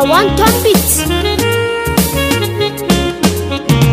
One Ton Beats.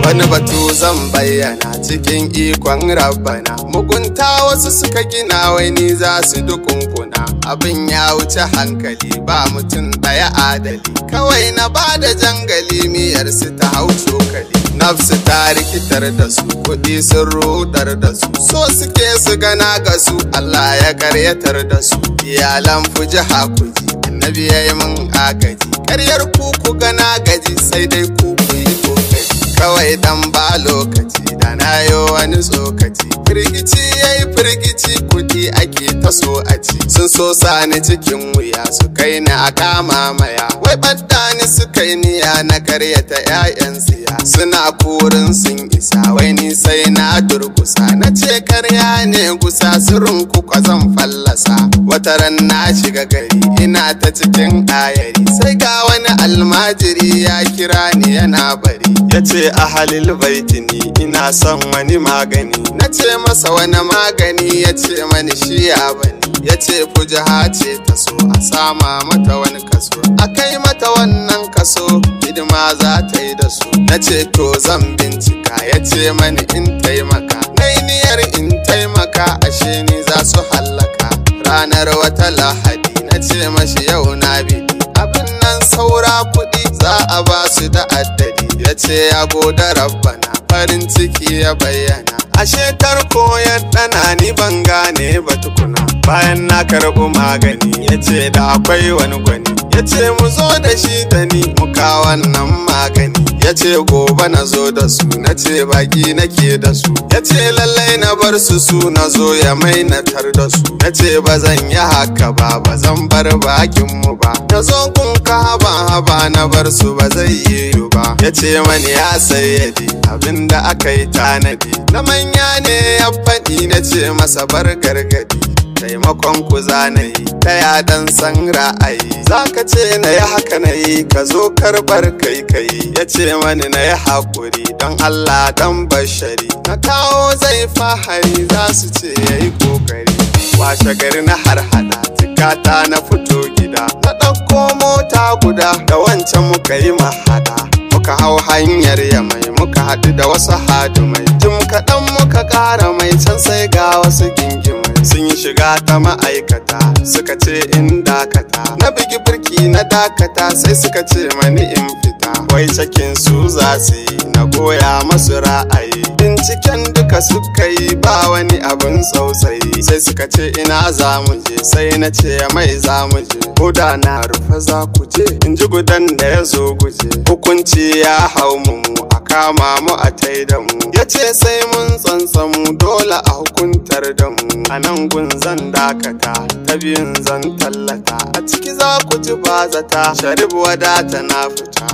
Wani batu zan bayyana cikin ikon rabbana, mugunta wasu suka gina wai ni za su dukunkuna. Abin ya wuce hankali, ba mutum ɗaya adali, kawai na bada jangali miyar su ta hau cokali. Nafsu ta rikitar da su, kuɗi sun rudar da su, so suke su gana ga su, Allah ya karyatar da su. Iyalan fuji hakuji, annabi ya yi min agaji, karyar ku gana gaji, sai dai ku yi kokari. Kawai dan ba lokaci da na yo wani tsokaci, firgici yayi firgici, kuɗi ake ta so a ci. Sun so sani cikin wuya, su kai ni a kama maya, wai ɓadda ni su kai niya na karyata 'ya'yan siya. Suna kurin sun isa, wai ni sai na durkusa, na ce karya ne gusa, sirrin ku zan fallasa. Wataran na shiga gari, ina ta cikin ayari, sai ga wani almajiri ya kira ni yana bari, ya ce ahalil baiti ni ina son wani magani. Na ce masa wani magani, ya ce mani shi ya bani, ya ce fujaha ce ta so a sama mata wani kaso, a kai mata wannan kaso hidima za ta yi da su. Na ce to zan bincika, ya ce mani in taimaka, na yi niyyar in taimaka, ashe ni za su hallaka. Ranar wata lahadi na ce mashi yau na biɗi, abin nan saura kuɗi za a ba su da addadi. Ya ce ya goda rabbana, farin ciki ya bayyana, ashe tarko ya ɗana ni ban gane ba tukuna. Bayan na karɓi magani, ya ce da akwai wani gwani, ya ce mu zo da shi da ni muka wannan magani. Ya ce gobe na zo da su, na ce baki nake da su, ya ce lallai na bar su na zo ya mainatar da su. Na ce ba zan yi haka ba, ba zan bar bakinmu ba, na zo kun ka haba na bar su ba zai yiwu ba. Ya ce mani ya sayyadi, abinda aka yi tanadi na manya ne ya faɗi. Na ce masa bar gargadi, taimakon ku zanayi, ɗaya dan san ra'ayi, za ka ce na yi haka na yi, ka zo karɓar kai. Ya ce mani na yi haƙuri don Allah dan bashari, na kawo zai fahari, za su ce ya yi ƙoƙari. Washe gari na harhaɗa tikata na fito gida, na ɗauko mota guda da wancan muka yi mahaɗa. Muka hau hanyar yamai, muka haɗu da wasu hadumai, jim kaɗan muka ƙara mai, can sai ga wasu gingimai sun yi shiga ta ma'aikata, suka ce in dakata. Na bugi birki na dakata, sai suka ce mani in fita, wai cakin su za su yi, na goya masu ra'ayi. Binciken duka suka yi, ba wani abin tsautsayi, sai suka ce ina za mu je, sai na ce mai za mu je. Koda na rufe za ku je, in ji gudan da ya zo guje, hukunci ya hau mu a kama mu a tai da mu. Ya ce sai mun tsantsamu, dole a hukuntar da mu. A nan gun zan dakata, ta biyun zan tallata, a ciki za ku ji ba zata, Sharif wadata na fita.